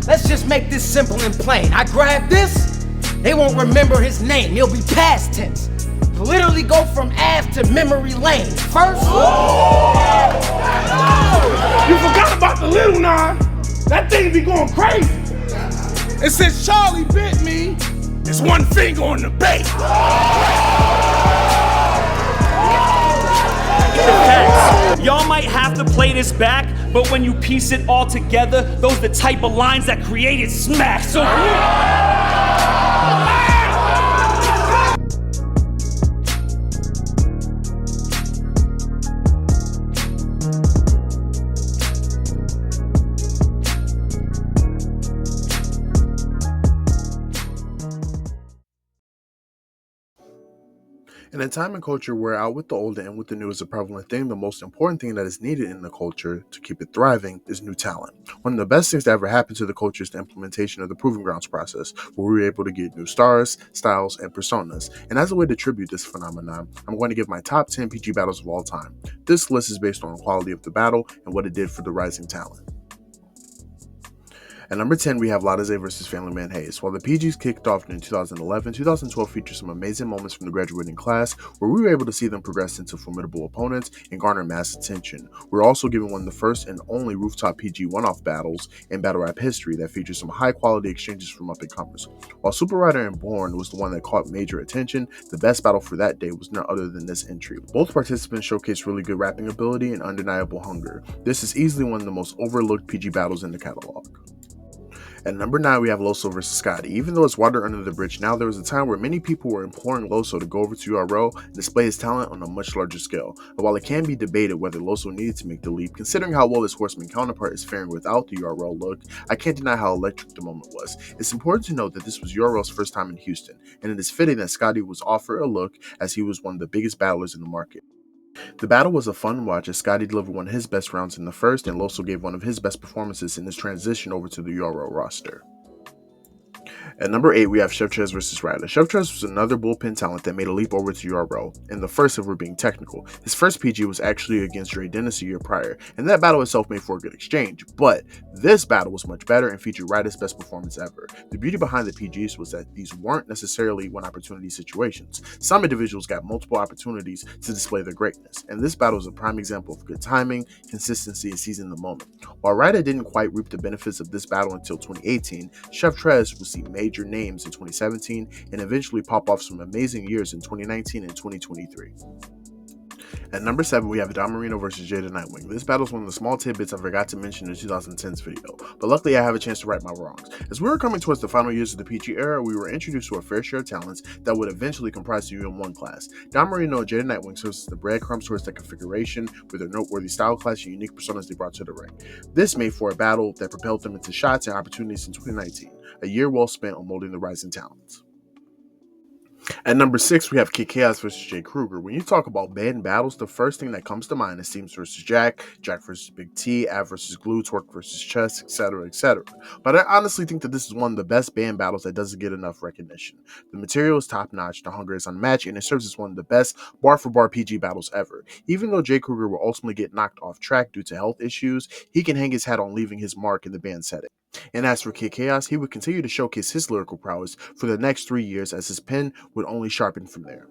Let's just make this simple and plain. I grab this, they won't remember his name. He'll be past tense. Literally go from Ave to memory lane. First. You forgot about the little nine. That thing be going crazy. And since Charlie bit me, it's one finger on the bait. Y'all might have to play this back, but when you piece it all together, those are the type of lines that created smack. So In a time and culture where out with the old and in with the new is a prevalent thing, the most important thing that is needed in the culture to keep it thriving is new talent. One of the best things that ever happened to the culture is the implementation of the Proving Grounds process, where we were able to get new stars, styles, and personas. And as a way to tribute this phenomenon, I'm going to give my top 10 PG battles of all time. This list is based on the quality of the battle and what it did for the rising talent. At number 10, we have Lattize vs. Family Man Hayes. While the PGs kicked off in 2011, 2012 featured some amazing moments from the graduating class where we were able to see them progress into formidable opponents and garner mass attention. We were also given one of the first and only rooftop PG one-off battles in battle rap history that featured some high-quality exchanges from up-and-comers. While Super Rider and Born was the one that caught major attention, the best battle for that day was none other than this entry. Both participants showcased really good rapping ability and undeniable hunger. This is easily one of the most overlooked PG battles in the catalog. At number 9, we have Loso vs. Scotty. Even though it's water under the bridge now, there was a time where many people were imploring Loso to go over to URL and display his talent on a much larger scale. But while it can be debated whether Loso needed to make the leap, considering how well his Horseman counterpart is faring without the URL look, I can't deny how electric the moment was. It's important to note that this was URL's first time in Houston, and it is fitting that Scotty was offered a look as he was one of the biggest battlers in the market. The battle was a fun watch as Scotty delivered one of his best rounds in the first, and Loso gave one of his best performances in his transition over to the URL roster. At number 8, we have Chef Trez vs. Ryder. Chef Trez was another bullpen talent that made a leap over to URL, and the first if we're being technical. His first PG was actually against Dre Dennis a year prior, and that battle itself made for a good exchange, but this battle was much better and featured Ryder's best performance ever. The beauty behind the PGs was that these weren't necessarily one-opportunity situations. Some individuals got multiple opportunities to display their greatness, and this battle is a prime example of good timing, consistency, and seizing the moment. While Ryder didn't quite reap the benefits of this battle until 2018, Chef Trez would see major names in 2017 and eventually pop off some amazing years in 2019 and 2023. At number 7, we have Don Marino vs. Jada Nightwing. This battle is one of the small tidbits I forgot to mention in the 2010s video, but luckily I have a chance to right my wrongs. As we were coming towards the final years of the PG era, we were introduced to a fair share of talents that would eventually comprise the UM1 class. Don Marino and Jada Nightwing serves as the breadcrumbs towards that configuration with their noteworthy style clash and unique personas they brought to the ring. This made for a battle that propelled them into shots and opportunities in 2019, a year well spent on molding the rising talents. At number 6, we have Kid Chaos vs. Jay Kruger. When you talk about band battles, the first thing that comes to mind is Teams vs. Jack, Jack vs. Big T, Av vs. Glue, Twerk vs. Chess, etc., etc. But I honestly think that this is one of the best band battles that doesn't get enough recognition. The material is top-notch, the hunger is unmatched, and it serves as one of the best bar-for-bar PG battles ever. Even though Jay Kruger will ultimately get knocked off track due to health issues, he can hang his hat on leaving his mark in the band setting. And as for Kid Chaos, he would continue to showcase his lyrical prowess for the next 3 years as his pen would only sharpen from there.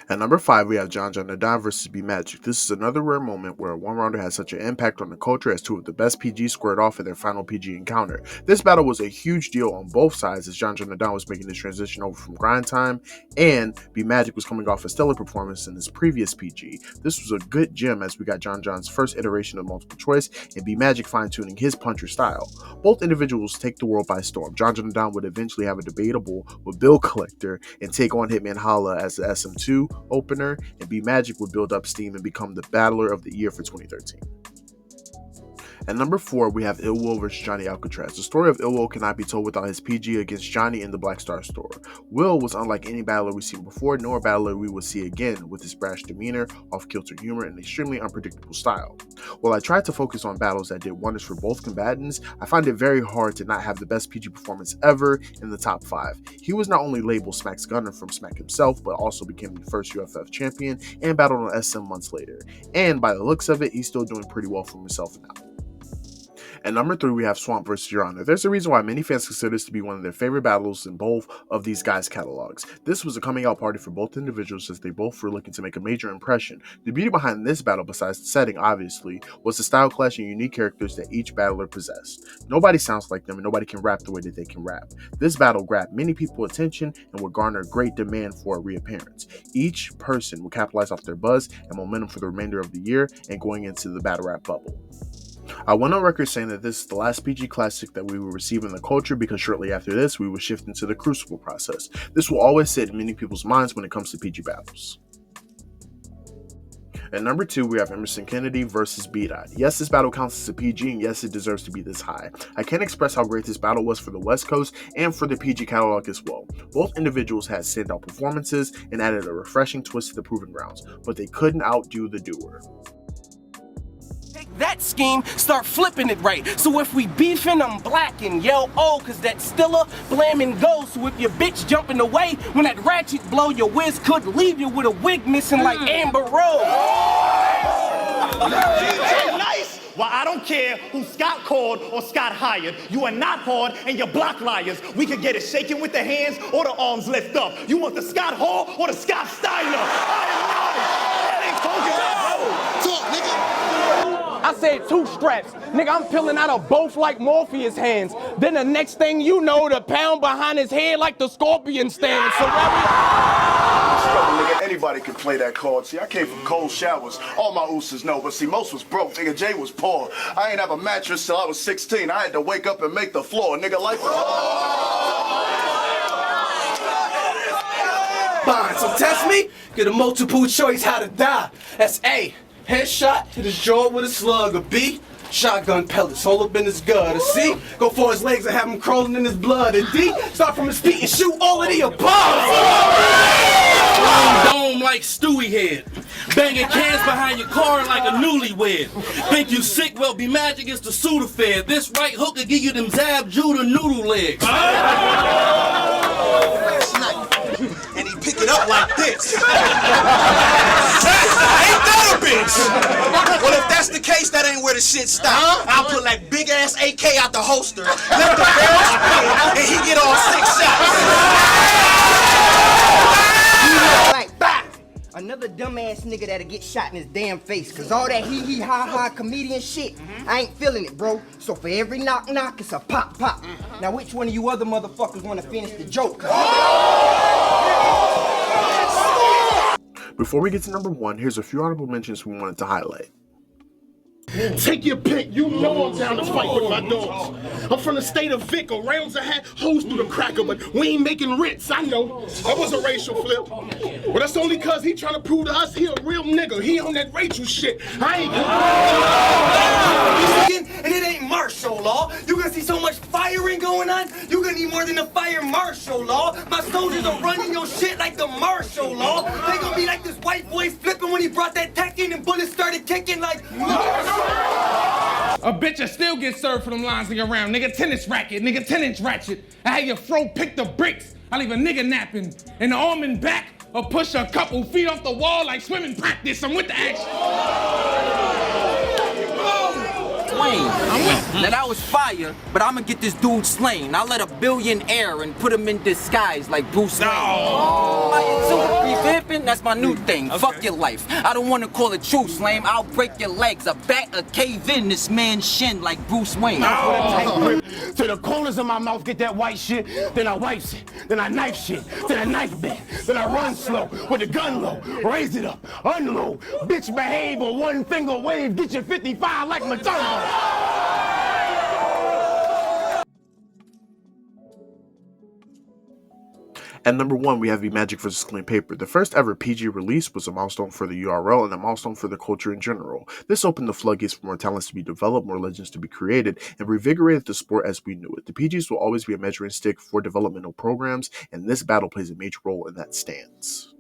At number 5, we have John Nadine vs. B Magic. This is another rare moment where a one-rounder has such an impact on the culture as two of the best PGs squared off in their final PG encounter. This battle was a huge deal on both sides as John Nadine was making his transition over from grind time, and B Magic was coming off a stellar performance in his previous PG. This was a good gem as we got John's first iteration of multiple choice, and B Magic fine-tuning his puncher style. Both individuals take the world by storm. John Nadine would eventually have a debatable with Bill Collector and take on Hitman Holla as the SM2 opener, and B Magic would build up steam and become the battler of the year for 2013. At number 4, we have Ill Will vs. Johnny Alcatraz. The story of Ill Will cannot be told without his PG against Johnny in the Black Star store. Will was unlike any battler we've seen before, nor a battler we will see again, with his brash demeanor, off-kilter humor, and extremely unpredictable style. While I tried to focus on battles that did wonders for both combatants, I find it very hard to not have the best PG performance ever in the top 5. He was not only labeled Smack's gunner from Smack himself, but also became the first UFF champion and battled on SM months later. And by the looks of it, he's still doing pretty well for himself now. At number 3, we have Swamp vs. Your Honor. There's a reason why many fans consider this to be one of their favorite battles in both of these guys' catalogs. This was a coming out party for both individuals as they both were looking to make a major impression. The beauty behind this battle, besides the setting obviously, was the style clash and unique characters that each battler possessed. Nobody sounds like them and nobody can rap the way that they can rap. This battle grabbed many people's attention and would garner great demand for a reappearance. Each person would capitalize off their buzz and momentum for the remainder of the year and going into the battle rap bubble. I went on record saying that this is the last PG classic that we will receive in the culture because shortly after this, we will shift into the Crucible process. This will always sit in many people's minds when it comes to PG battles. At number 2, we have Emerson Kennedy versus B-Dot. Yes, this battle counts as a PG, and yes, it deserves to be this high. I can't express how great this battle was for the West Coast and for the PG catalog as well. Both individuals had standout performances and added a refreshing twist to the Proving Grounds, but they couldn't outdo the doer. That scheme, start flipping it right. So if we beefing, I'm black and yell oh, cause that's still a blaming go. So if your bitch jumping away, when that ratchet blow, your whiz could leave you with a wig missing like Amber Rose. Nice! Well, I don't care who Scott called or Scott hired. You are not hard and you're block liars. We could get it shaking with the hands or the arms lift up. You want the Scott Hall or the Scott Steiner? That ain't talking, bro. Talk, nigga. I said 2 straps. Nigga, I'm peeling out of both like Morpheus hands. Then the next thing you know, the pound behind his head like the scorpion stand. So nigga, anybody can play that card. See, I came from cold showers. All my ooses know, but see, most was broke. Nigga, Jay was poor. I ain't have a mattress till I was 16. I had to wake up and make the floor. Nigga, life was fine, so test me. Get a multiple choice how to die. That's A. Headshot, hit his jaw with a slug. Or B, shotgun pellets, all up in his gut. Or C, go for his legs and have him crawling in his blood. Or D, start from his feet and shoot all of the above. Dome like Stewie head. Banging cans behind your car like a newlywed. Think you sick? Well, be magic is the Sudafed. This right hook will give you them Zab Judah noodle legs. And he pick it up like this. Ain't that a bitch? Well, if that's the case, that ain't where the shit stop. I'll pull that big ass AK out the holster, let the barrel spin, and he get all 6 shots. Like, bah! Another dumbass nigga that'll get shot in his damn face. Cause all that hee hee ha ha comedian shit, I ain't feeling it, bro. So for every knock knock, it's a pop pop. Now which one of you other motherfuckers wanna finish the joke? Before we get to number 1, here's a few honorable mentions we wanted to highlight. Take your pick, you know I'm down to fight with my dogs. I'm from the state of Vic, rounds I had hoes through the cracker, but we ain't making rents, I know. That was a racial flip. But that's only cause he trying to prove to us he a real nigga. He on that Rachel shit. I ain't And it ain't martial law. You gonna see so much firing going on, you gonna need more than a fire martial law. My soldiers are running your shit like the martial law. They gonna be like this white boy flipping when he brought that tech in and bullets started kicking like a bitch that still gets served for them lines nigga around. Nigga tennis racket, nigga 10-inch ratchet. I had your fro pick the bricks. I leave a nigga napping in the arm and back or push a couple feet off the wall like swimming practice. I'm with the action. Now that was fire, but I'ma get this dude slain. I'll let a billionaire and put him in disguise like Bruce Wayne. Revamping, that's my new thing. Okay. Fuck your life. I don't wanna call it truce, lame. I'll break your legs. A bat, a cave in this man's shin like Bruce Wayne. To the corners of my mouth, get that white shit, then I wipes it, then I knife shit, then I knife back, then I run slow with the gun low, raise it up, unload, bitch behave or one finger wave, get your 55 like Madonna. At number 1, we have the Magic vs. Clean Paper. The first ever PG release was a milestone for the URL and a milestone for the culture in general. This opened the floodgates for more talents to be developed, more legends to be created, and revigorated the sport as we knew it. The PGs will always be a measuring stick for developmental programs, and this battle plays a major role in that stance.